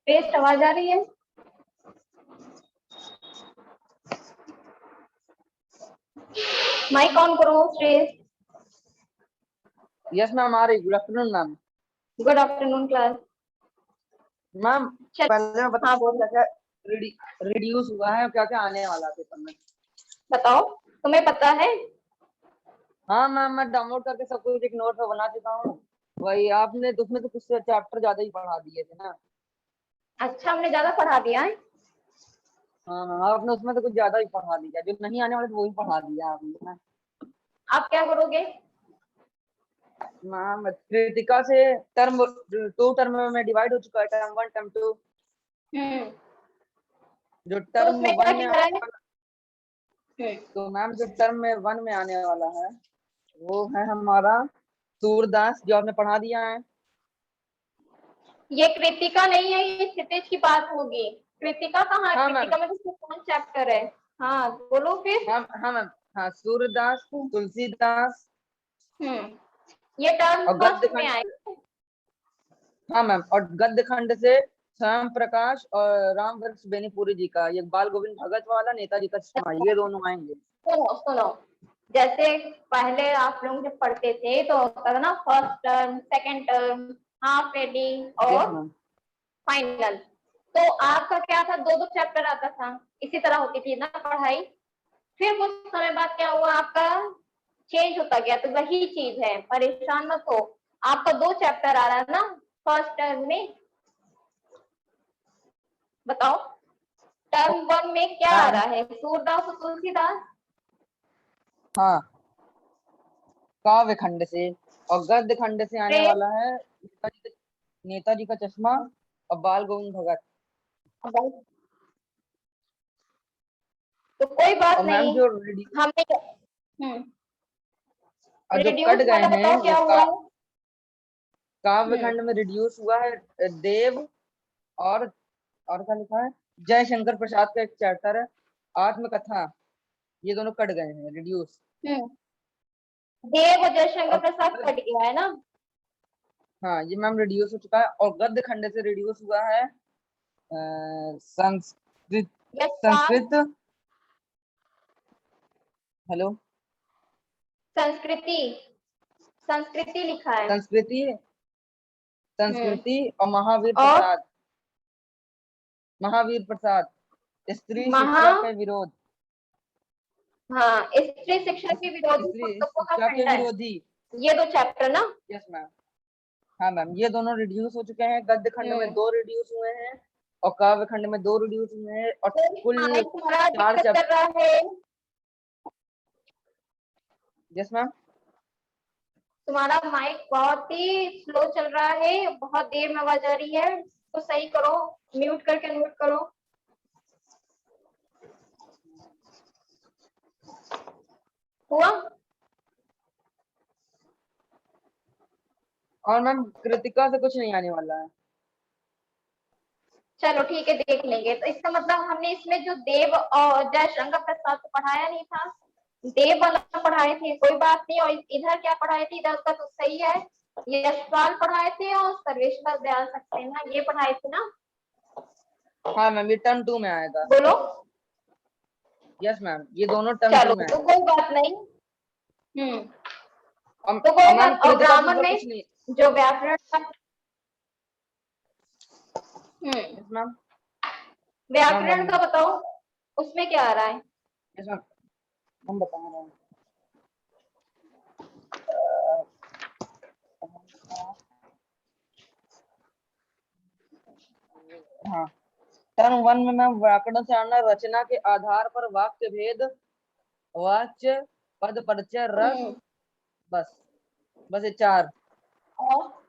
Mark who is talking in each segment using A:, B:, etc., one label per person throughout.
A: Test आवाज आ रही है? माइक ऑन करो टेस्ट।
B: यस मैम आ रही। Good afternoon ma'am.
A: Good afternoon class.
B: Ma'am पहले मैं
A: हाँ
B: बताओ क्या क्या रिड्यूस हुआ है, क्या क्या आने वाला है पेपर में।
A: बताओ, तुम्हें पता है?
B: हाँ मैम, मैं डाउनलोड करके सब कुछ एक नोट में बना चुका हूँ। वही आपने तो उसमें तो कुछ चैप्टर ज्यादा ही पढ़ा दिए थे ना।
A: अच्छा, हमने ज्यादा पढ़ा दिया है।
B: हाँ हाँ, आपने उसमें तो कुछ ज्यादा ही पढ़ा दिया, जो नहीं आने वाले थे वो ही पढ़ा दिया आपने ना।
A: आप क्या करोगे?
B: मैम कृतिका से टर्म 2 टर्म में डिवाइड हो चुका है, टर्म 1 टर्म 2।
A: हम्म।
B: जो
A: तो
B: टर्म
A: उसमें क्या
B: 1 में
A: क्या है?
B: तो मैम जो टर्म में 1 में आने वाला है वो है हमारा सूरदास, जो आपने पढ़ा दिया है।
A: ये कृतिका नहीं है, ये क्षितिज की बात होगी। कृतिका कहाँ है?
B: हाँ मैम।
A: कृतिका में तो कौन चैप्टर है? हाँ बोलो फिर।
B: हाँ मैम। हाँ, सूरदास, तुलसीदास
A: ये टर्म
B: और गद्य
A: फर्स्ट में
B: खंड।
A: आएगा।
B: हाँ मैम, और गद्य खंड से श्याम प्रकाश और राम वृक्ष बेनीपुरी जी का, ये बाल गोविंद भगत वाला, नेताजी का चश्मा, ये दोनों आएंगे।
A: सुनो सुनो, जैसे पहले आप लोग जब पढ़ते थे तो होता था ना, first term, second term, half एडी
B: यस
A: और
B: मैम।
A: फाइनल। तो आपका क्या था, दो दो चैप्टर आता था, इसी तरह होती थी ना पढ़ाई। फिर कुछ समय बाद क्या हुआ, आपका चेंज होता गया। तो वही चीज है, परेशान मत हो। आपका 2 चैप्टर आ रहा है ना फर्स्ट टर्म में। बताओ, टर्म 1 में क्या आ
B: हाँ
A: रहा है? सूरदास और तुलसीदास।
B: हाँ, काव्य खंड से। और गद्य खंड से आने
A: फिर
B: वाला है नेताजी का चश्मा और बाल गोविंद भगत।
A: तो कोई बात
B: और मैम
A: नहीं।
B: जो
A: हमने
B: जो कट
A: रिड्यूस
B: गए
A: वाला
B: हैं
A: बताओ
B: वो
A: क्या हुआ है।
B: काव्य खंड में रिड्यूस हुआ है देव और क्या लिखा है, जयशंकर प्रसाद का एक चैप्टर है आत्मकथा, ये दोनों कट गए हैं, रिड्यूस।
A: हम्म। देव और जयशंकर
B: और
A: प्रसाद कट गया है ना।
B: हाँ, ये मैम रिड्यूस हो चुका है। और गद्य खंड से रिड्यूस हुआ है संस्कृत।
A: यशपाल।
B: संस्कृत। हेलो।
A: संस्कृति। संस्कृति लिखा है।
B: संस्कृति।
A: हम्म।
B: संस्कृति और महावीर
A: और
B: प्रसाद। महावीर प्रसाद, स्त्री
A: महा
B: शिक्षा के विरोध।
A: हाँ, स्त्री शिक्षा के विरोधी
B: स्त्री
A: पुस्तकों का
B: शिक्षा के
A: खंडन।
B: विरोधी।
A: ये 2 चैप्टर ना।
B: Yes ma'am. हाँ मैम, ये दोनों रिड्यूस हो चुके हैं। गद्य खंड में
A: हम्म।
B: 2 रिड्यूस हुए हैं और काव्य खंड में 2 रिड्यूस हुए हैं, और
A: तो
B: कुल
A: माइक तुम्हारा
B: 4
A: दिक्कत कर
B: चैप्टर।
A: रहा है।
B: Yes ma'am.
A: तुम्हारा माइक बहुत ही स्लो चल रहा है, बहुत देर में आवाज आ रही है। तो सही करो, म्यूट करके नोट करो। हुआ?
B: और मैम कृतिका से कुछ नहीं आने वाला है।
A: चलो ठीक है, देख लेंगे। तो इसका मतलब हमने इसमें जो देव और जयशंकर प्रसाद को पढ़ाया नहीं था। देव वाला पढ़ाए थे, कोई बात नहीं। और इधर क्या पढ़ाए थे, इधर का तो सही है। यशपाल पढ़ाए थे और सर्वेश्वर दयाल सक्सेना, ये पढ़ाए थे ना।
B: हाँ मैम, ये टर्म 2 में आएगा।
A: बोलो।
B: यस मैम, ये दोनों टर्म 2
A: चलो
B: में
A: तो
B: आएगा।
A: कोई बात नहीं। हम्म।
B: और
A: तो कोई
B: मैम
A: बात। और
B: कृतिका से
A: ग्रामर
B: ऊपर
A: में
B: कुछ नहीं।
A: जो व्याकरण का
B: यस मैम। मैम
A: व्याकरण का
B: वन।
A: बताओ, उसमें क्या आ रहा है?
B: यस मैम, हम बता रहे हैं। हाँ, टर्म 1 में मैम व्याकरण से आना, रचना के आधार पर वाक्य भेद, वाच्य, पद परिचय, रस। बस बस ये 4।
A: और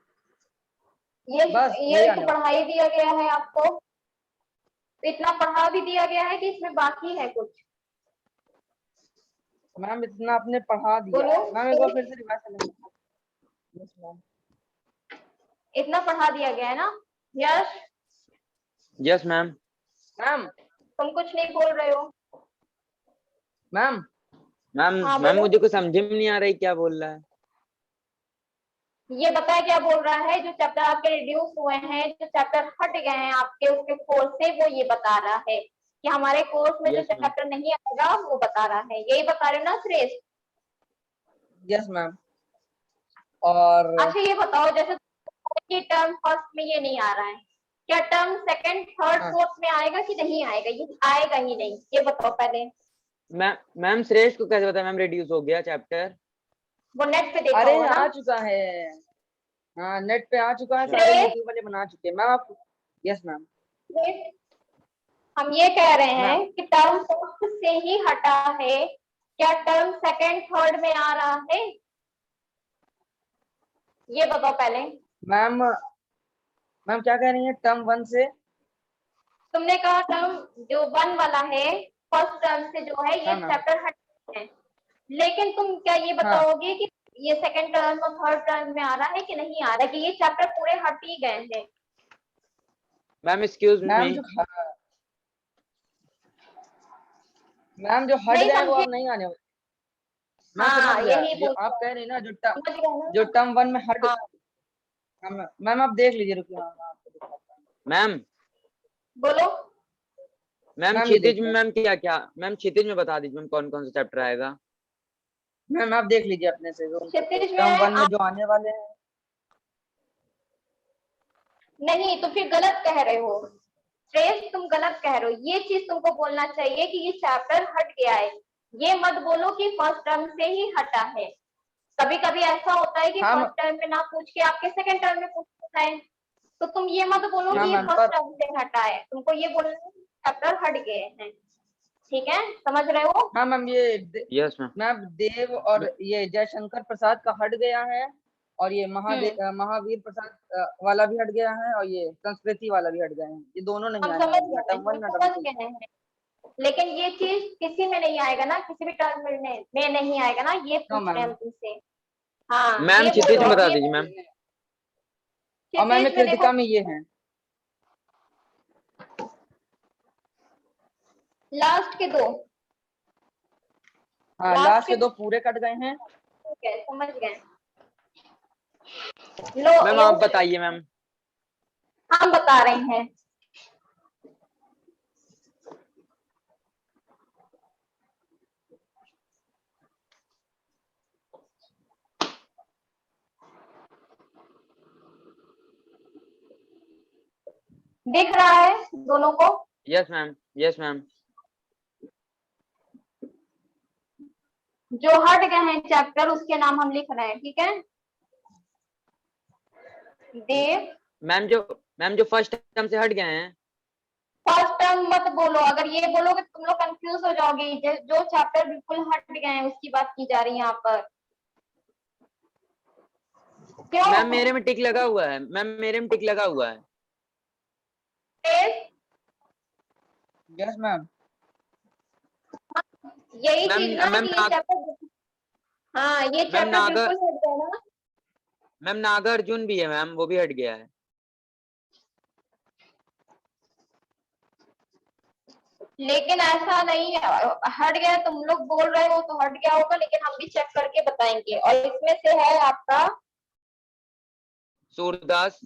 A: ये
B: बस यही
A: ये तो
B: आने वाला
A: पढ़ाई दिया गया है आपको। तो इतना पढ़ा भी दिया गया है कि इसमें बाकी है कुछ?
B: है। मैम इतना आपने पढ़ा दिया
A: बोलो
B: है मैम, एक बार फिर से रिवाइज कर लेंगे। Yes ma'am.
A: इतना पढ़ा दिया गया है ना। यस।
C: Yes ma'am.
B: मैम।
A: तुम कुछ नहीं बोल रहे हो।
B: मैम।
C: मैम
A: हाँ
C: मैम
A: बोलो।
C: मुझे कुछ समझ में नहीं आ रही क्या बोल रहा है।
A: ये बताया क्या बोल रहा है, जो चैप्टर आपके रिड्यूस हुए हैं, जो चैप्टर हट गए हैं आपके उसके कोर्स से, वो ये बता रहा है कि हमारे कोर्स में जो
C: Yes, ma'am.
A: चैप्टर नहीं आएगा वो बता रहा है। यही बता रहे हो ना श्रेष्ठ?
B: Yes ma'am. और
A: अच्छा ये बताओ, जैसे कि टर्म फर्स्ट में ये नहीं आ रहा है, क्या टर्म सेकंड थर्ड
B: हाँ।
A: फोर्थ में आएगा कि नहीं आएगा? ये आएगा ही नहीं, ये बताओ पहले।
C: मैम श्रेष्ठ को कैसे पता मैम रिड्यूस हो गया चैप्टर?
A: वो नेट पे देखा
B: अरे
A: होगा ना।
B: आ चुका है, हाँ नेट पे आ चुका है, सारे
A: श्रेष्ठ,
B: यूट्यूब वाले बना चुके हैं मैम। आप यस मैम।
A: श्रेष्ठ, हम ये कह रहे हैं
B: मैम
A: कि टर्म फर्स्ट से ही हटा है, क्या टर्म सेकंड थर्ड में आ रहा है? ये बताओ पहले।
B: मैम मैम क्या कह रही हैं, टर्म 1 से?
A: तुमने कहा टर्म जो 1 वाला है, फर्स्ट टर्म से जो है ये
B: हाँ मैम।
A: चैप्टर हट है, लेकिन तुम क्या ये
B: हाँ
A: बताओगे कि ये सेकंड टर्म और थर्ड टर्म में आ रहा है कि नहीं आ रहा, कि ये चैप्टर पूरे हट ही गए हैं?
C: मैम एक्सक्यूज
B: मैम
C: मी।
B: जो मैम जो हट
A: नहीं
B: गए वो
A: समझे?
B: अब नहीं आने वाले। मैं समझ
A: हाँ
B: गया,
A: यही
B: जो
A: बोल
B: आप
A: रहा
B: कह
A: हूँ।
B: रही हैं ना,
A: समझ गए
B: जो
A: ना?
B: टर्म 1 में हट।
A: हाँ
B: हाँ मैम आप देख लीजिए, रुकिए मैम मैं आपको दिखाता हूँ।
C: मैम
A: बोलो।
C: मैम
B: मैम ये
C: क्षितिज में
B: देखिए,
C: मैम क्या क्या मैम क्षितिज में बता दीजिए मैम कौन कौन सा चैप्टर आएगा?
B: मैम आप देख लीजिए अपने से, जो
A: क्षितिज में
B: टर्म 1 में
A: आप
B: जो आने वाले हैं।
A: नहीं तो फिर गलत कह रहे हो श्रेष्ठ, तुम गलत कह रहे हो। ये चीज तुमको बोलना चाहिए कि ये चैप्टर हट गया है, ये मत बोलो कि फर्स्ट टर्म से ही हटा है। कभी कभी ऐसा होता है कि
B: हाँ
A: फर्स्ट टर्म में ना पूछ के आपके सेकंड टर्म में पूछता है, तो तुम ये मत बोलो
C: Yes,
B: हाँ
A: कि ये
C: ma'am.
B: मैम
A: फर्स्ट
B: पर
A: टर्म से हटा है, तुमको ये बोलना है चैप्टर हट गए हैं। ठीक है, समझ रहे हो?
B: हाँ मैम
C: Yes, ma'am.
B: मैम देव और ये जयशंकर प्रसाद का हट गया है, और ये महावीर प्रसाद वाला भी हट गया है, और ये संस्कृति वाला भी हट गया है। ये दोनों नहीं
A: हम
B: आने
A: समझ
B: वाले, ना
A: गए हैं,
B: टर्म 1
A: हम
B: ना टर्म
A: समझ
B: 2।
A: गए हैं, लेकिन ये चीज किसी में नहीं आएगा ना, किसी भी टर्म में नहीं आएगा ना, ये
B: हाँ
A: पूछ रहे हैं
B: मैम।
A: हम तुमसे। हाँ
C: मैम
A: ये
C: क्षितिज
A: बोलो
C: में
A: अब
C: बता
A: ये
C: दीजिए मैम।
B: और मैम ये
A: क्षितिज में देखो,
B: कृतिका में ये है।
A: लास्ट के दो,
B: हाँ
A: लास्ट
B: लास्ट
A: के
B: के 2 पूरे कट गए हैं।
A: ठीक है, समझ गए। लो
C: मैम
A: ये
C: आप बताइए मैम।
A: हम बता रहे हैं। दिख रहा है दोनों को?
C: Yes ma'am, yes ma'am.
A: जो हट गए हैं चैप्टर उसके नाम हम लिख रहे हैं, ठीक है? देव।
C: मैम जो फर्स्ट टर्म से हट गए हैं।
A: फर्स्ट टर्म मत बोलो, अगर ये बोलोगे तो तुम लोग कंफ्यूज हो जाओगे। जो चैप्टर बिल्कुल हट गए हैं उसकी बात की जा रही है यहाँ पर। क्यों?
C: मैम मेरे में टिक लगा हुआ है, मैम मेरे में टिक लगा हुआ है।
B: Yes ma'am.
A: यही
C: मैम
A: चीज ना
C: मैम
A: कि ये चैप्टर, हाँ ये
C: मैम
A: चैप्टर बिल्कुल हट गया ना।
C: मैम नागार्जुन भी है मैम, वो भी हट गया है।
A: लेकिन ऐसा नहीं है, हट गया तुम लोग बोल रहे हो तो हट गया होगा, लेकिन हम भी चेक करके बताएंगे। और इसमें से है आपका
C: सूरदास।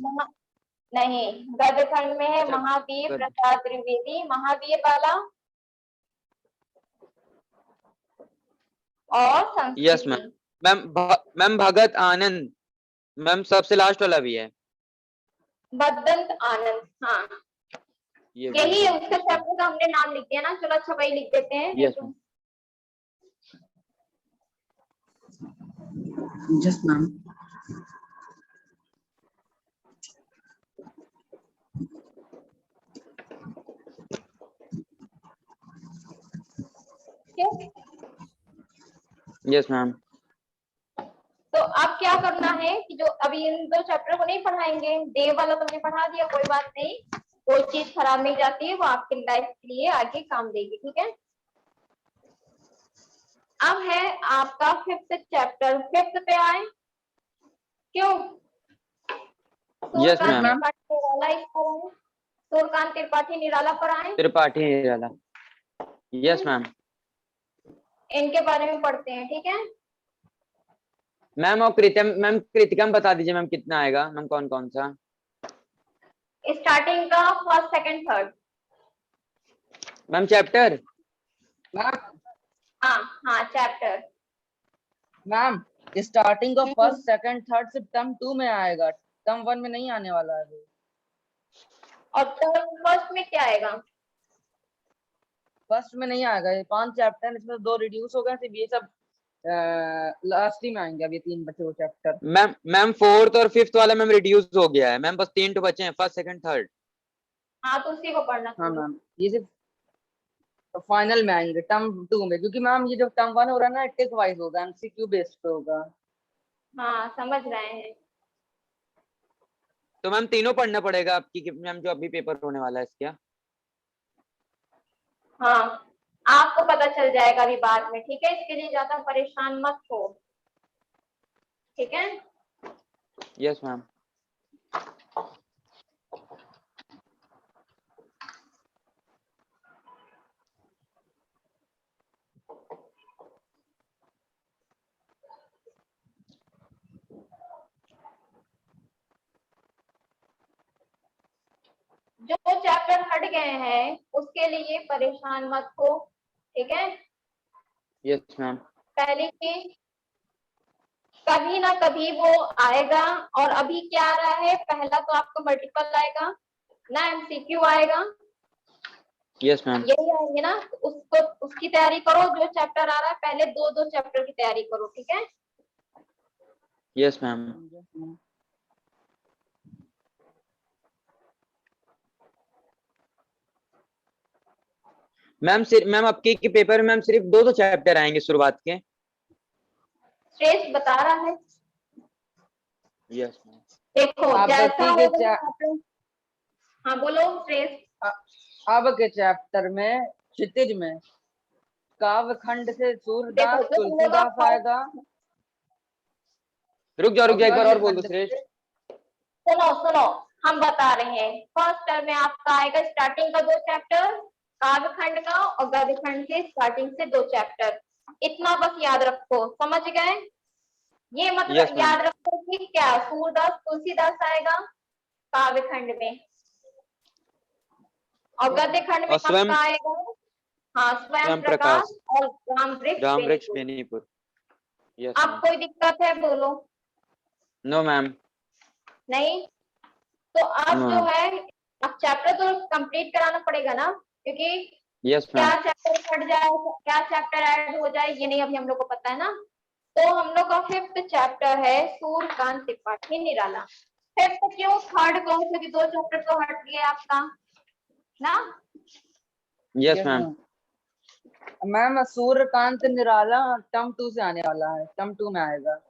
A: नहीं, गद्यखंड में है
C: अच्छा
A: महावीर
C: good.
A: प्रसाद त्रिवेदी, महावीर वाला और
C: यस
A: संस्कृति।
C: मैम भगत आनंद मैम सबसे लास्ट वाला भी है।
A: बदंत आनंद, हाँ
C: ये
A: यही है उसका चैप्टर का हमने नाम लिख दिया ना। चलो अच्छा वही लिख देते हैं।
C: यस
A: तो
B: यस मैम।
C: Yes ma'am.
A: तो अब क्या करना है कि जो अभी इन दो चैप्टर को नहीं पढ़ाएंगे, देव वाला तुमने पढ़ा दिया, कोई बात नहीं, कोई चीज खराब नहीं जाती है, वो आपके लाइफ के लिए आगे काम देगी, ठीक है? अब है आपका फिफ्थ चैप्टर, फिफ्थ पे आए। क्यों?
C: Yes
A: Suryakant
C: ma'am.
A: त्रिपाठी निराला इस पर आए, सूर्यकांत त्रिपाठी निराला पर आए।
C: त्रिपाठी निराला। Yes ma'am.
A: इनके बारे में पढ़ते हैं, ठीक है?
C: मैम और कृतिका में बता दीजिए मैम कितना आएगा मैम, कौन कौन सा?
A: स्टार्टिंग का first second third.
C: Ma'am chapter?
B: Ma'am
A: हाँ हाँ चैप्टर।
B: मैम स्टार्टिंग का फर्स्ट सेकंड थर्ड सिर्फ टर्म 2 में आएगा, टर्म 1 में नहीं आने वाला है अभी।
A: और टर्म फर्स्ट में क्या आएगा?
B: फर्स्ट में नहीं आएगा, ये 5 चैप्टर इसमें 2 रिड्यूस हो गए, सिर्फ ये सब लास्ट ही में आएंगे। अब ये 3 बचे हुए चैप्टर।
C: मैम फोर्थ और फिफ्थ वाला मैम रिड्यूस हो गया है मैम, बस 3 तो बचे हैं, फर्स्ट सेकंड थर्ड।
A: हाँ तो उसी को पढ़ना
B: हाँ
A: चाहिए।
B: मैम, ये सिर्फ फाइनल में आएंगे टर्म 2 में, क्योंकि मैम ये जो टर्म 1 हो रहा है ना टेक वाइज होगा, एमसीक्यू बेस्ड पे होगा।
A: हाँ समझ रहे हैं।
C: तो मैम तीनों पढ़ना पड़ेगा आपकी मैम, जो अभी पेपर होने वाला है इसका?
A: हाँ आपको पता चल जाएगा अभी बाद में, ठीक है, इसके लिए ज्यादा परेशान मत हो, ठीक है।
C: Yes ma'am.
A: जो चैप्टर हट गए हैं उसके लिए परेशान मत हो, ठीक है।
C: Yes ma'am.
A: पहली चीज, कभी ना कभी वो आएगा, और अभी क्या आ रहा है, पहला तो आपको मल्टीपल आएगा ना, एमसीक्यू आएगा,
C: यस मैम।
A: यही आएंगे ना, उसको उसकी तैयारी करो। जो चैप्टर आ रहा है पहले दो दो चैप्टर की तैयारी करो, ठीक है।
C: Yes ma'am. मैम आपके के पेपर में मैम सिर्फ 2 चैप्टर आएंगे शुरुआत के?
A: श्रेष्ठ बता रहा है।
C: Yes ma'am.
A: देखो
B: अब
A: जैसा
B: के
A: होगा। हाँ बोलो श्रेष्ठ।
B: अब के चैप्टर में क्षितिज में काव्य खंड से
A: देखो
B: सूरदास
A: जो होगा
B: तुलसीदास आएगा।
C: रुक जाओ एक बार
B: गद्य
C: और बोल दो
B: खंड
C: श्रेष्ठ।
B: से
A: सुनो सुनो, हम बता रहे हैं, फर्स्ट टर्म में आपका आएगा स्टार्टिंग का 2 चैप्टर काव्य खंड का, और गद्य खंड से स्टार्टिंग से 2 चैप्टर। इतना बस याद रखो, समझ गए? ये
C: यस
A: मतलब
C: मैम।
A: याद रखो कि क्या सूरदास तुलसीदास आएगा काव्य खंड में, और गद्य खंड में
C: और स्वयं,
A: आपका आएगा हाँ स्वयं
C: स्वयं
A: प्रकाश
C: प्रकाश,
A: और राम वृक्ष
C: राम वृक्ष
A: बेनीपुर।
C: बेनीपुर। यस
A: अब
C: मैम।
A: कोई दिक्कत है बोलो?
C: No ma'am.
A: नहीं? तो अब
C: नो
A: जो
C: मैम।
A: है, अब चैप्टर तो कंप्लीट कराना पड़ेगा ना, क्योंकि
C: यस
A: क्या
C: मैम।
A: चैप्टर हट जाए, क्या चैप्टर ऐड हो जाए, ये नहीं अभी हम लोग को पता है ना। तो हम लोग का 5th चैप्टर है सूर्यकांत त्रिपाठी निराला। 5th क्यों, 3rd को, क्योंकि 2 चैप्टर तो हट गया आपका ना।
C: Yes ma'am.
B: मैम सूर्यकांत निराला टर्म 2 से आने वाला है, टर्म 2 में आएगा।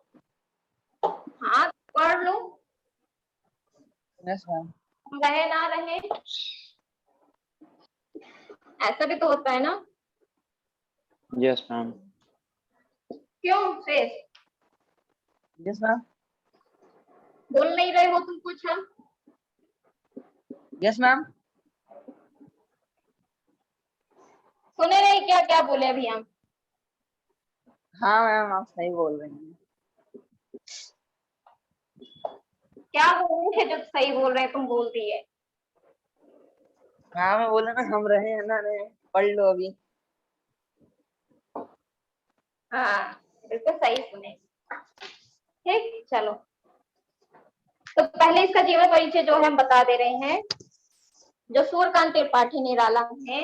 A: हाँ पढ़ लो,
B: यस मैम।
A: रहे ना रहे, ऐसा भी तो होता है ना।
C: Yes ma'am.
A: क्यों शेष,
B: यस मैम।
A: बोल नहीं रहे हो तुम कुछ? हम
B: यस मैम।
A: सुने नहीं क्या, क्या बोले अभी हम?
B: हाँ मैम आप सही बोल रही हैं।
A: क्या बोल रहे थे जो सही बोल रहे हैं, तुम बोल रही है।
B: हाँ मैं बोला ना, हम रहे हैं ना रहे, पढ़ लो अभी।
A: हाँ बिल्कुल सही सुने। ठीक चलो, तो पहले इसका जीवन परिचय जो है हम बता दे रहे हैं। जो सूर्यकांत त्रिपाठी निराला है,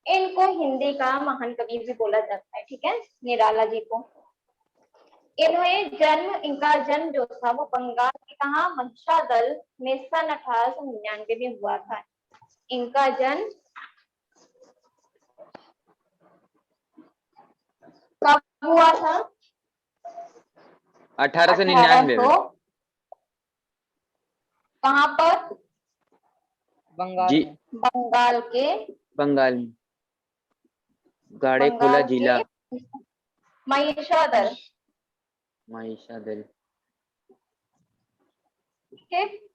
A: इनको हिंदी का महान कवि भी बोला जाता है, ठीक है, निराला जी को। इनका जन्म जो था वो बंगाल के कहा महिषादल में सन 1899 में हुआ था। इनका जन्म कब हुआ था?
C: 1899 में।
A: 1800 कहाँ पर?
B: बंगाल
C: जी,
B: में।
A: बंगाल के,
C: बंगाल में, गाड़ेकोला
A: बंगाल के
C: जिला,
A: महिषादल।
C: महिषादल।
A: ठीक,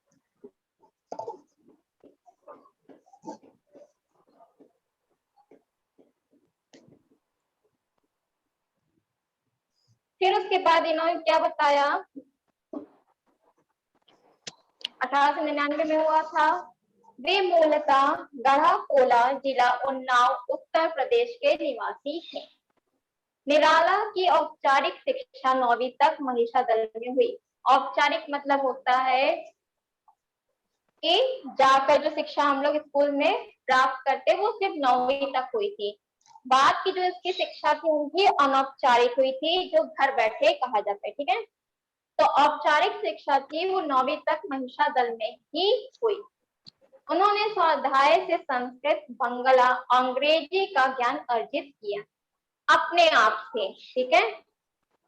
A: फिर उसके बाद बाद इन्होंने क्या बताया, 1899 में हुआ था। वे मूलतः गढ़ाकोला जिला उन्नाव उत्तर प्रदेश के निवासी थे। निराला की औपचारिक शिक्षा 9वीं तक महिषादल में हुई। औपचारिक मतलब होता है कि जाकर जो शिक्षा हम लोग स्कूल में प्राप्त करते वो सिर्फ 9वीं तक हुई थी। बाद की जो इसकी शिक्षा थी उनकी अनौपचारिक हुई थी, जो घर बैठे कहा जाता है, ठीक है। तो औपचारिक शिक्षा थी वो 9वीं तक महिषादल में ही हुई। उन्होंने स्वाध्याय से संस्कृत, बंगला, अंग्रेजी का ज्ञान अर्जित किया अपने आप से, ठीक है।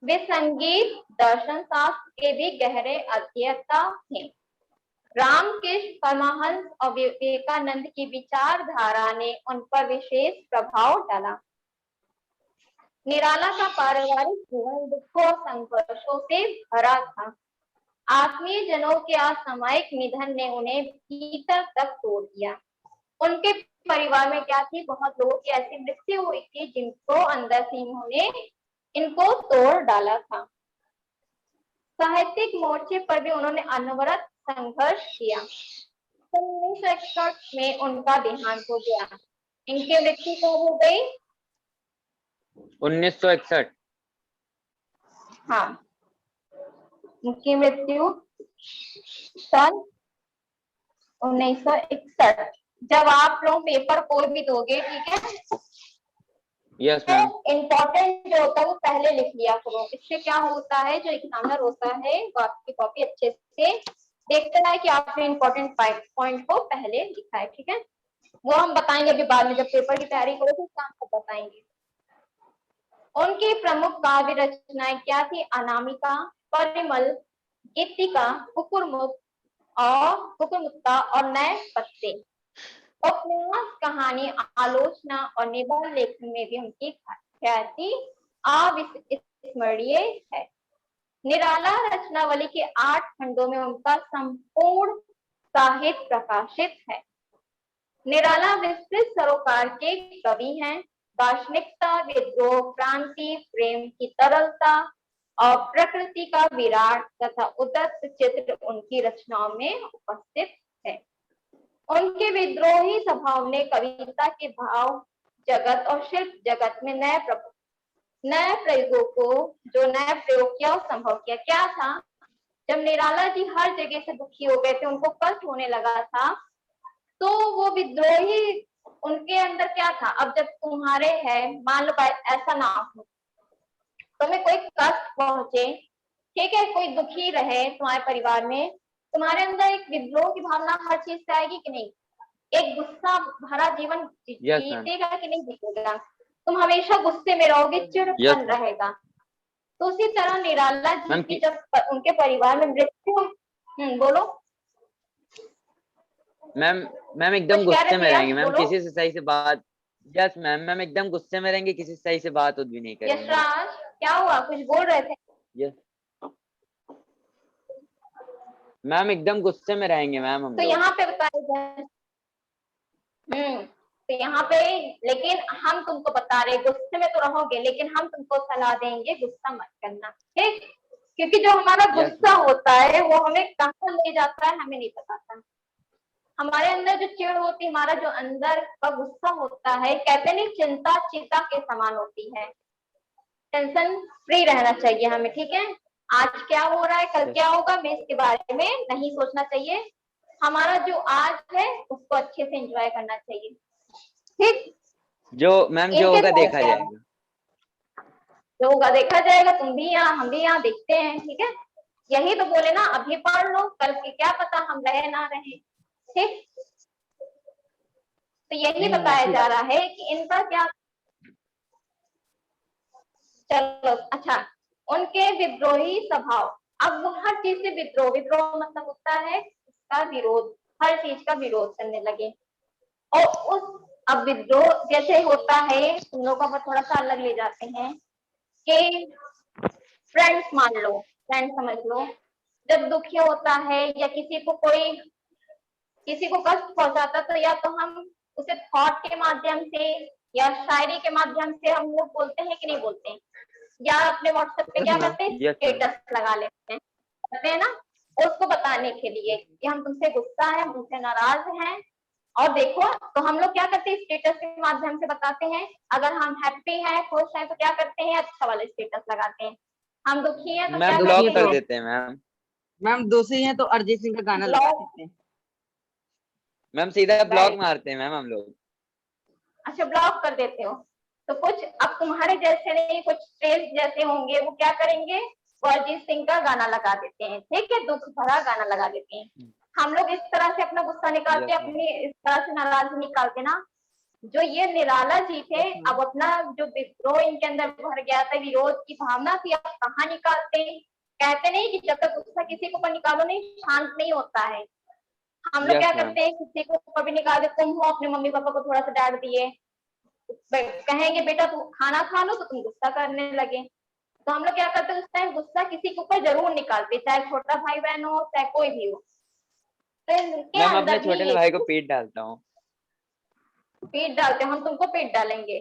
A: वे संगीत, दर्शन शास्त्र के भी गहरे अध्येता थे। रामकृष्ण परमहंस और विवेकानंद की विचारधारा ने उन पर विशेष प्रभाव डाला। निराला का पारिवारिक जीवन दुखों और संघर्षों से भरा था। आत्मीय जनों के असामयिक निधन ने उन्हें भीतर तक तोड़ दिया। उनके परिवार में क्या थी, बहुत लोगों की ऐसी मृत्यु हुई थी जिनको अंदर से इन्होंने इनको तोड़ डाला था। साहित्यिक मोर्चे पर भी उन्होंने अनवरत संघर्ष किया। 1961 में उनका देहांत हो गया। इनकी मृत्यु कब हो गई?
C: 1961।
A: हाँ, उनकी मृत्यु सन 1961। जब आप लोग पेपर कोई भी दोगे, ठीक है,
C: यस मैम।
A: इम्पोर्टेंट जो होता है वो पहले लिख लिया करो। इससे क्या होता है, जो एग्जामिनर होता है वो आपकी कॉपी अच्छे से देखता है कि आपने इम्पोर्टेंट पॉइंट को पहले लिखा है, ठीक है। वो हम बताएंगे अभी बाद में, जब पेपर की तैयारी करो तो उसका हम बताएंगे। उनकी प्रमुख काव्य रचनाएं क्या थी? अनामिका, परिमल, गीतिका, कुकुरमुत्ता और नए पत्ते। उपन्यास, कहानी, आलोचना और निबंध लेखन में भी उनकी ख्याति अविस्मरणीय है। निराला रचनावली के 8 खंडों में उनका संपूर्ण साहित्य प्रकाशित है। निराला विस्तृत सरोकार के कवि हैं। दार्शनिकता, विद्रोह, क्रांति, प्रेम की तरलता और प्रकृति का विराट तथा उदात्त चित्र उनकी रचनाओं में उपस्थित है। उनके विद्रोही स्वभाव ने कविता के भाव जगत और शिल्प जगत में नए प्रयोगों को जो नया प्रयोग किया और संभव किया। क्या था, जब निराला जी हर जगह से दुखी हो गए थे, उनको कष्ट होने लगा था, तो वो विद्रोही उनके अंदर क्या था, अब जब तुम्हारे है, मान लो ऐसा ना हो, तुम्हें कोई कष्ट पहुंचे, ठीक है, कोई दुखी रहे तुम्हारे परिवार में, तुम्हारे अंदर एक विद्रोह की भावना हर चीज से आएगी कि नहीं? एक गुस्सा भरा जीवन जीतेगा कि नहीं जीतेगा? तुम हमेशा गुस्से में रहोगे, चिड़पन रहेगा। तो उसी तरह निराला जी की जब उनके परिवार में मृत्यु, बोलो
C: मैम एकदम गुस्से में रहेंगे मैम, किसी से सही से बात। यस मैम एकदम गुस्से में रहेंगे, किसी से सही से बात भी नहीं करेंगे।
A: यशराज, क्या हुआ, कुछ बोल रहे थे?
C: यस मैम एकदम गुस्से में रहेंगे मैम हम
A: तो
C: लोग।
A: यहाँ पे बताया तो यहाँ पे, लेकिन हम तुमको बता रहे गुस्से में तो रहोगे, लेकिन हम तुमको सलाह देंगे गुस्सा मत करना, ठीक? क्योंकि जो हमारा गुस्सा होता है वो हमें कहाँ ले जाता है हमें नहीं पता था। हमारे अंदर जो चिड़ होती है, हमारा जो अंदर का गुस्सा होता है, कहते नहीं चिंता चिता के समान होती है। टेंशन फ्री रहना चाहिए हमें, ठीक है। आज क्या हो रहा है, कल क्या होगा, मैं इसके बारे में नहीं सोचना चाहिए। हमारा जो आज है उसको अच्छे से एंजॉय करना चाहिए, ठीक?
C: जो मैम जो होगा देखा जाएगा,
A: जो होगा देखा जाएगा। तुम भी यहाँ, हम भी यहाँ देखते हैं, ठीक है। यही तो बोले ना, अभी पढ़ लो, कल के क्या पता हम रहे ना रहे, ठीक? तो यही बताया जा रहा है कि इनका क्या, चलो अच्छा, उनके विद्रोही स्वभाव। अब वो हर चीज से विद्रोह मतलब होता है उसका विरोध, हर चीज का विरोध करने लगे। और उस अब विद्रोह जैसे होता है, तुम लोग का थोड़ा सा अलग ले जाते हैं कि फ्रेंड्स, मान लो फ्रेंड समझ लो, जब दुखी होता है या किसी को कष्ट पहुंचाता, तो या तो हम उसे थॉट के माध्यम से या शायरी के माध्यम से हम लोग बोलते हैं कि नहीं बोलते हैं? या अपने व्हाट्सएप पे क्या करते हैं,
C: Yes, ma'am.
A: स्टेटस लगा लेते हैं, करते हैं ना, उसको बताने के लिए कि हम तुमसे गुस्सा है, हम तुमसे नाराज हैं। और देखो, तो हम लोग क्या करते हैं, स्टेटस के माध्यम से बताते हैं। अगर हम हैप्पी हैं, खुश हैं, तो क्या करते हैं, अच्छा वाला स्टेटस लगाते हैं। हम दुखी हैं तो
C: मैम
A: क्या
B: ब्लॉक
C: ब्लॉक
A: करते
C: कर
A: हैं,
C: देते हैं मैम।
B: मैम दोषी हैं तो अरिजीत सिंह का गाना लगा
A: ब्लॉक।
B: देते हैं।
C: मैम सीधा ब्लॉक
A: राइट,
C: मारते हैं मैम हम लोग।
A: अच्छा ब्लॉक कर देते हो। तो कुछ अब तुम्हारे जैसे नहीं, कुछ तेज जैसे होंगे, वो क्या करेंगे, वो अरिजीत सिंह का गाना लगा देते हैं, ठीक है, दुख भरा गाना लगा देते हैं। हम लोग इस तरह से अपना गुस्सा निकालते हैं,
C: Yes, ma'am.
A: अपनी इस तरह से नाराजगी निकालते ना। जो ये निराला जी थे,
B: Yes, ma'am.
A: अब अपना जो विद्रोह इनके अंदर भर गया था, विरोध की भावना थी, अब कहाँ निकालते हैं। कहते नहीं कि जब तक गुस्सा किसी के ऊपर निकालो नहीं, शांत नहीं होता है। हम लोग
C: Yes,
A: क्या
C: ma'am.
A: करते हैं, किसी को ऊपर भी निकाल देते, तुम हो अपने मम्मी पापा को थोड़ा सा डांट दिए, कहेंगे बेटा तू खाना खा लो, तो तुम गुस्सा करने लगे। तो हम लोग क्या करते हैं, उस टाइम गुस्सा किसी के ऊपर जरूर निकालते, चाहे छोटा भाई बहन हो, चाहे कोई भी हो। तो इनके
C: मैम अपने
A: अंदर भी
C: छोटे
A: ये
C: भाई को पीट डालता हूँ।
A: पीट डालते, हम तुमको पीट डालेंगे।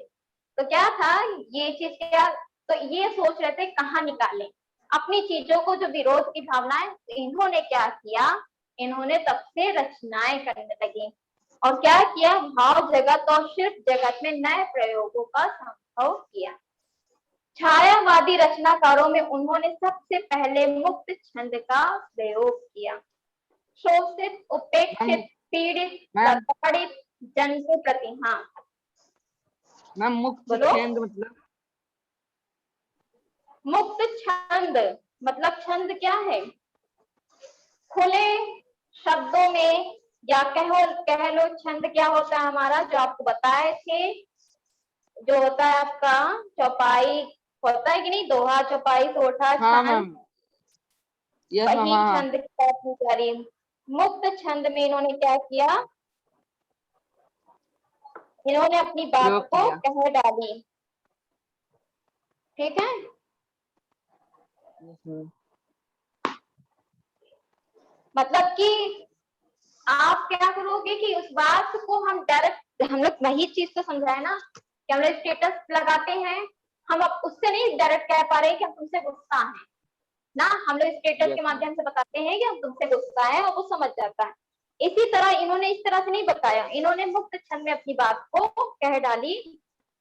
A: तो क्या था ये चीज, क्या तो ये सोच रहे थे कहाँ निकालें अपनी चीजों को, जो विरोध की भावना है। तो इन्होंने क्या किया, इन्होंने तब से रचनाएं करने लगी, और क्या किया, भाव जगत और शिल्प जगत में नए प्रयोगों का संभव किया। छायावादी रचनाकारों में उन्होंने सबसे पहले मुक्त छंद का प्रयोग किया। शोषित, उपेक्षित, पीड़ित,
B: मैम
A: प्रताड़ित जन के प्रति, हाँ
B: मैम मुक्त
A: बोलो।
B: छंद मतलब?
A: मुक्त छंद मतलब, छंद क्या है, खुले शब्दों में, या कह लो छंद क्या होता है हमारा, जो आपको बताए थे, जो होता है आपका चौपाई, होता है कि नहीं, दोहा, चौपाई, सोठा,
B: हाँ
A: छंद,
B: मैम, यस मैम,
A: वही
B: हाँ हाँ।
A: छंद की बात की जा रही है। मुक्त छंद में इन्होंने क्या किया, इन्होंने अपनी बात
B: प्रयोग
A: को
B: किया।
A: कह डाली, ठीक है।
B: Yes ma'am.
A: मतलब कि आप क्या करोगे कि उस बात को हम डायरेक्ट, हम लोग वही चीज तो समझाए ना कि हम लोग स्टेटस लगाते हैं, हम अब उससे नहीं डायरेक्ट कह पा रहे हैं कि हम तुमसे गुस्सा हैं ना, हम लोग स्टेटस
C: Yes,
A: के
C: ma'am.
A: माध्यम से बताते हैं कि हम तुमसे गुस्सा है, और वो समझ जाता है। इसी तरह इन्होंने इस तरह से नहीं बताया, इन्होंने मुक्त छंद में अपनी बात को कह डाली,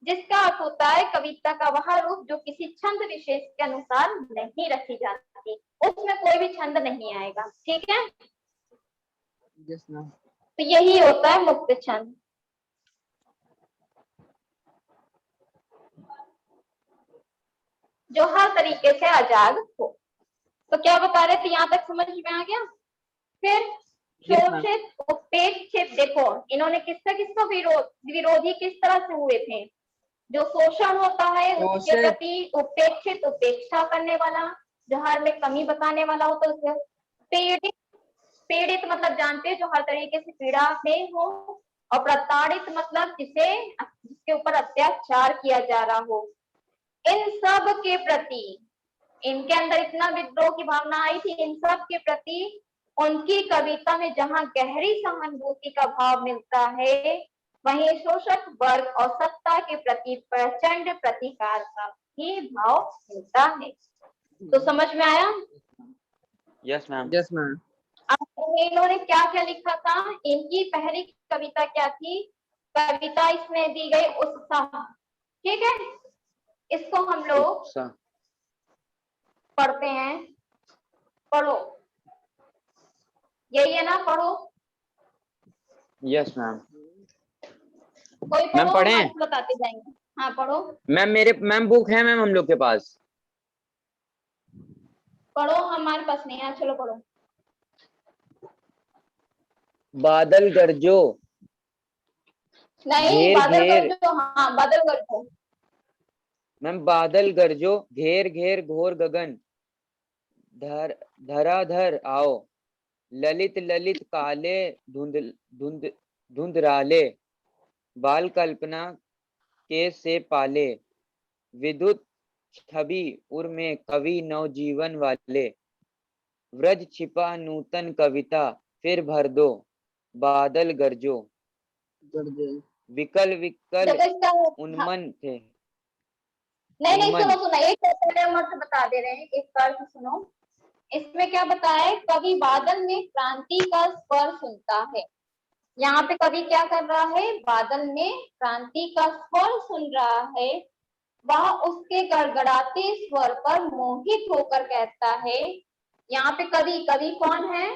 A: जिसका अर्थ होता है कविता का वह रूप जो किसी छंद विशेष के अनुसार नहीं रखी जाती, उसमें कोई भी छंद नहीं आएगा, ठीक है।
B: Yes ma'am.
A: तो यही होता है मुक्त छंद, जो हर तरीके से आजाद हो। तो क्या बता रहे थे, यहाँ तक समझ में आ गया। फिर
B: यस मैम।
A: शोषित, उपेक्षित, देखो इन्होंने किसका विरोधी किस तरह से हुए थे, जो शोषण होता है उसके
B: शोषित,
A: प्रति, उपेक्षित, उपेक्षा करने वाला, जो हर में कमी बताने वाला होता है उसे, पीड़ित, पीड़ित मतलब जानते हैं जो हर तरीके से पीड़ा में हो, और प्रताड़ित मतलब जिसके ऊपर अत्याचार किया जा रहा हो। इन सब के प्रति, इनके अंदर इतना विद्रोह की भावना आई थी, इन सब के प्रति उनकी कविता में जहां गहरी सहानुभूति का भाव मिलता है, वहीं शोषक वर्ग और सत्ता के प्रति प्रचंड प्रतिकार का भी भाव मिलता है। तो समझ में आया।
C: Yes, ma'am.
B: Yes ma'am.
A: अब इन्होंने क्या क्या लिखा था, इनकी पहली कविता क्या थी, कविता इसमें दी गई उत्साह, ठीक है। इसको हम लोग
C: उत्साह।
A: पढ़ते हैं, पढ़ो, यही है ना, पढ़ो,
C: Yes, ma'am.
A: कोई
C: मैम
A: पढ़ो, हम
C: पढ़ें?
A: आपको बताते जाएंगे। हाँ पढ़ो,
C: मैम बुक है मैम हम लोग के पास।
A: पढ़ो, हमारे पास नहीं है, चलो पढ़ो।
C: बादल गरजो,
A: नहीं,
C: घेर
A: बादल
C: घेर,
A: गरजो, हाँ बादल गरजो,
C: मैम बादल गरजो, घेर घेर घोर गगन, धराधर आओ, ललित ललित काले धुंध धुंध धुंधराले, बाल कल्पना के से पाले, विद्युत छवि उर में कवि नवजीवन वाले, व्रज छिपा नूतन कविता फिर भर दो, बादल गरजो, विकल विकल
A: देखो इसका, हाँ,
C: उन्मन थे।
A: नहीं नहीं,
C: उन्मन।
A: सुनो सुनो, एक पहले हम अर्थ बता दे रहे हैं, एक अर्थ सुनो। इसमें क्या बताया है, कवि बादल में क्रांति का स्वर सुनता है। यहाँ पे कवि क्या कर रहा है, बादल में क्रांति का स्वर सुन रहा है। वह उसके गड़गड़ाते स्वर पर मोहित होकर कहता है। यहाँ पे कवि, कवि कौन है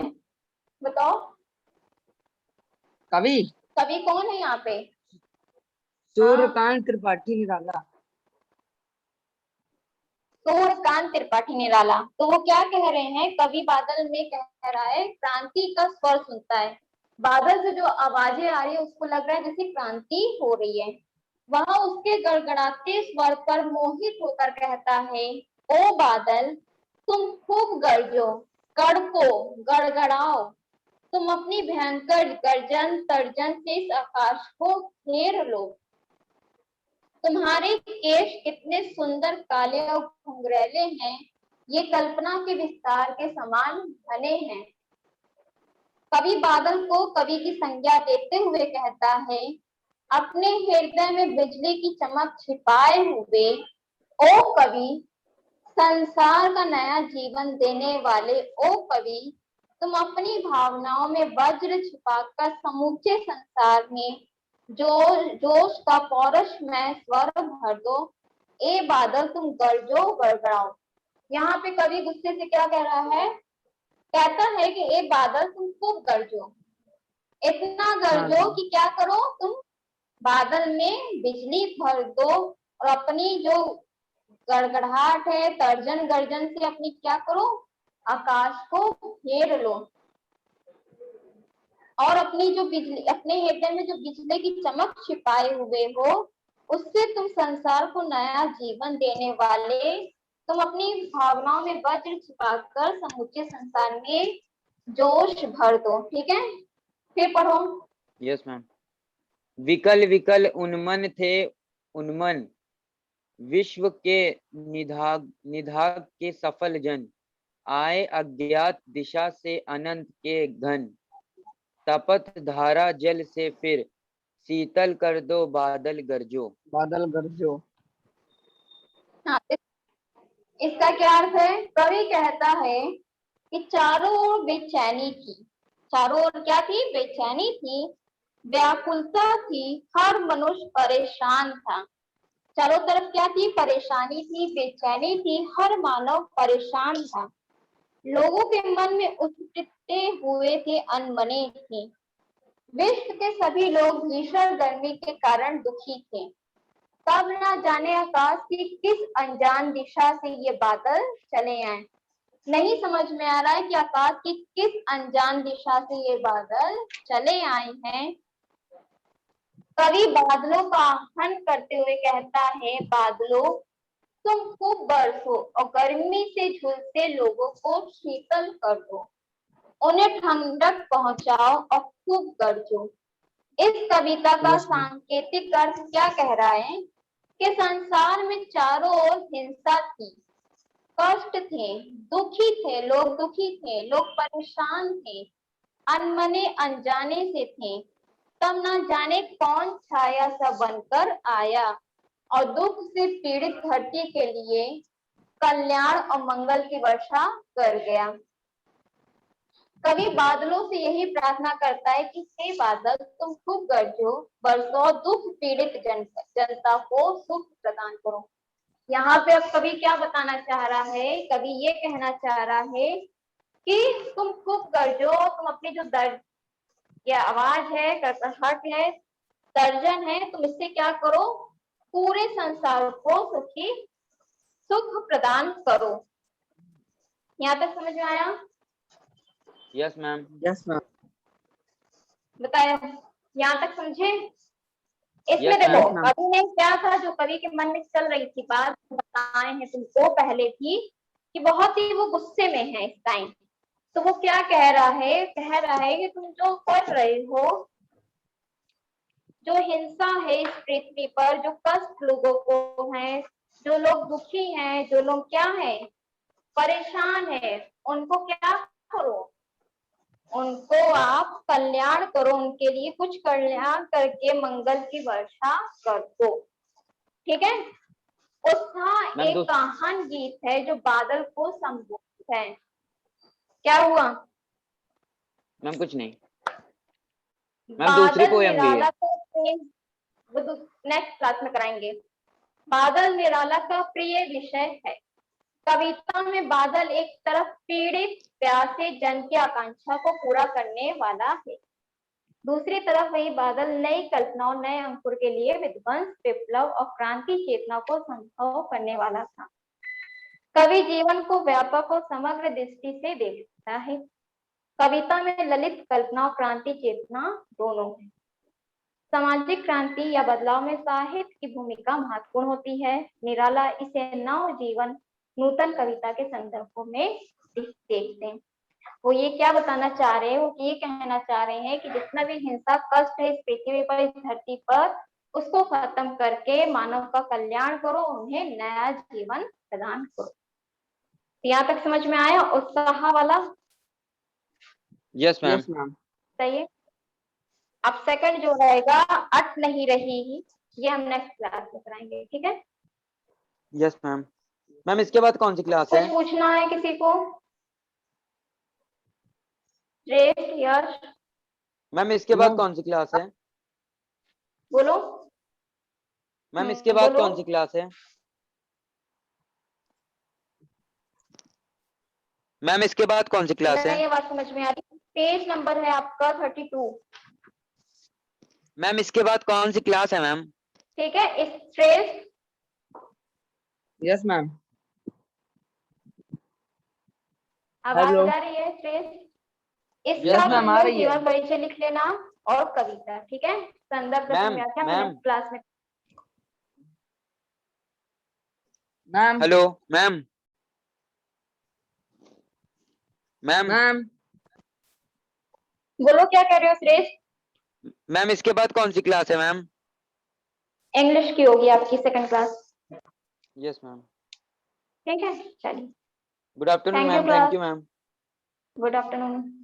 A: बताओ,
B: कवि
A: कवि कौन है यहाँ पे?
B: सूर्यकांत त्रिपाठी निराला।
A: सूर्यकांत त्रिपाठी निराला। तो वो क्या कह रहे हैं, कवि बादल में कह रहा है क्रांति का स्वर सुनता है। बादल से जो आवाजें आ रही है उसको लग रहा है जैसे क्रांति हो रही है। वह उसके गड़गड़ाते स्वर पर मोहित होकर कहता है, ओ बादल तुम खूब गरजो, कड़को, गड़गड़ाओ, तुम अपनी भयंकर गर्जन तर्जन से इस आकाश को घेर लो। तुम्हारे केश कितने सुंदर काले और घुंघरैले हैं, ये कल्पना के विस्तार के समान घने हैं। कवि बादल को कवि की संज्ञा देते हुए कहता है, अपने हृदय में बिजली की चमक छिपाए हुए ओ कवि, संसार का नया जीवन देने वाले ओ कवि, तुम अपनी भावनाओं में वज्र छिपाकर समूचे संसार में जोश का पौरुषमय स्वर भर दो। ए बादल तुम गरजो गड़गड़ाओ। यहाँ पे कवि गुस्से से क्या कह रहा है, कहता है कि ए बादल तुम खूब गरजो, इतना गरजो कि क्या करो तुम, बादल में बिजली भर दो और अपनी जो गड़गड़ाहट है तर्जन गर्जन से अपनी क्या करो, आकाश को घेर लो। और अपनी जो बिजली, अपने हृदय में जो बिजली की चमक छिपाए हुए हो, उससे तुम संसार को नया जीवन देने वाले, तुम अपनी भावनाओं में वज्र छिपाकर समूचे संसार में जोश भर दो। ठीक है, फिर पढ़ो।
C: Yes ma'am. विकल विकल उन्मन थे उन्मन, विश्व के निधाग निधाग के सफल जन, आए अज्ञात दिशा से अनंत के घन, तपत धारा जल से फिर शीतल कर दो बादल गरजो।
B: बादल गरजो।
A: हाँ, इसका क्या अर्थ है, कवि कहता है कि चारों ओर बेचैनी थी, चारों ओर क्या थी, बेचैनी थी, व्याकुलता थी, हर मनुष्य परेशान था। चारों तरफ क्या थी, परेशानी थी, बेचैनी थी, हर मानव परेशान था। लोगों के मन में उत्पीड़ित हुए थे, अनमने थे। विश्व के सभी लोग भीषण गर्मी के कारण दुखी थे। तब ना जाने आकाश की किस अनजान दिशा से ये बादल चले आए। नहीं समझ में आ रहा है कि आकाश की किस अनजान दिशा से ये बादल चले आए हैं। कवि बादलों का आह्वान करते हुए कहता है, बादलों तुम खूब बरसो और गर्मी से झुलसे लोगों को शीतल कर दो, उन्हें ठंडक पहुंचाओ और खूब गरजो। इस कविता का सांकेतिक अर्थ क्या कह रहा है कि संसार में चारों ओर हिंसा थी, कष्ट थे, दुखी थे, लोग परेशान थे, अनमने अनजाने से थे। तब ना जाने कौन छाया सा बनकर आया और दुख से पीड़ित धरती के लिए कल्याण और मंगल की वर्षा कर गया। कवि बादलों से यही प्रार्थना करता है कि हे बादल तुम खूब गरजो, बरसो, दुख पीड़ित जनता को सुख प्रदान करो। यहाँ पे अब कवि क्या बताना चाह रहा है, कवि ये कहना चाह रहा है कि तुम खूब गरजो, तुम अपनी जो दर्द या आवाज है, कड़कड़ाहट है, तर्जन है, तुम इससे क्या करो, पूरे संसार को सुख प्रदान करो। यहाँ तक समझ में आया?
C: Yes ma'am.
B: Yes ma'am.
A: बताया, यहाँ तक समझे? इसमें
C: Yes,
A: देखो
C: ma'am.
A: कवि ने क्या था, जो कवि के मन में चल रही थी बात, बताए हैं तुमको पहले थी कि बहुत ही वो गुस्से में है इस टाइम। तो वो क्या कह रहा है कि तुम जो कर रहे हो, जो हिंसा है इस पृथ्वी पर, जो कष्ट लोगों को है, जो लोग दुखी हैं, जो लोग क्या है, परेशान है, उनको क्या करो, उनको आप कल्याण करो, उनके लिए कुछ कल्याण करके मंगल की वर्षा कर दो। ठीक है, उत्साह
C: मैम
A: एक गाहन गीत है जो बादल को संबोधित है। क्या हुआ?
C: मैम कुछ नहीं मैम, दूसरी
A: बादल
C: पोयम भी है।
A: निराला का प्रेम, वो नेक्स्ट क्लास में कराएंगे। बादल निराला का प्रिय विषय है। कविता में बादल एक तरफ पीड़ित प्यासे जन की आकांक्षा को पूरा करने वाला है, दूसरी तरफ वही बादल नई कल्पनाओं, नए अंकुर के लिए विध्वंस, विप्लव और क्रांति चेतना को संभव करने वाला था। कवि जीवन को व्यापक और समग्र दृष्टि से देखता है। कविता में ललित कल्पना और क्रांति चेतना दोनों है। सामाजिक क्रांति या बदलाव में साहित्य की भूमिका महत्वपूर्ण होती है। निराला इसे नव जीवन नूतन कविता के संदर्भों में देखते हैं। वो ये क्या बताना चाह रहे हैं, वो ये कहना चाह रहे हैं कि जितना भी हिंसा कष्ट है इस पृथ्वी पर, इस धरती पर, उसको खत्म करके मानव का कल्याण करो, उन्हें नया जीवन प्रदान करो। यहाँ तक समझ में आया उत्साह वाला?
C: Yes ma'am.
B: Yes ma'am.
A: सही है। अब सेकंड जो रहेगा अट नहीं रही, ये हम नेक्स्ट क्लास में कराएंगे, ठीक है?
C: Yes ma'am. मैम इसके बाद कौन सी क्लास
A: कुछ
C: है?
A: पूछना है किसी को? श्रेष्ठ, यश,
C: मैम इसके बाद
B: मैम
C: कौन सी क्लास है?
A: बोलो।
C: मैम इसके बाद
A: बोलो।
C: कौन सी क्लास है? मैम इसके बाद कौन सी क्लास है?
A: नहीं, ये बात समझ में आ रही। पेज नंबर है आपका 32।
C: मैम इसके बाद कौन सी क्लास है मैम?
A: ठीक है। इस श्रेष्ठ,
B: यस मैम।
A: आवाज
B: हेलो।
A: आ रही है? श्रेष्ठ,
B: यस
A: इसका
B: मैम, आ
A: तुम लोग
B: रही है।
A: जीवन परिचय लिख लेना और कविता, ठीक है? संदर्भ प्रसंग
C: मैम
A: व्याख्या
C: मैम
A: नेक्स्ट क्लास में।
B: Ma'am
C: hello ma'am ma'am
B: ma'am
A: बोलो क्या कह रहे हो श्रेष्ठ?
C: मैम इसके बाद कौन सी क्लास है मैम?
A: इंग्लिश की होगी आपकी सेकंड क्लास,
C: यस मैम।
A: ठीक है? चलिए,
C: good afternoon
A: thank you
C: ma'am. Thank
A: class,
C: you ma'am.
A: Good afternoon.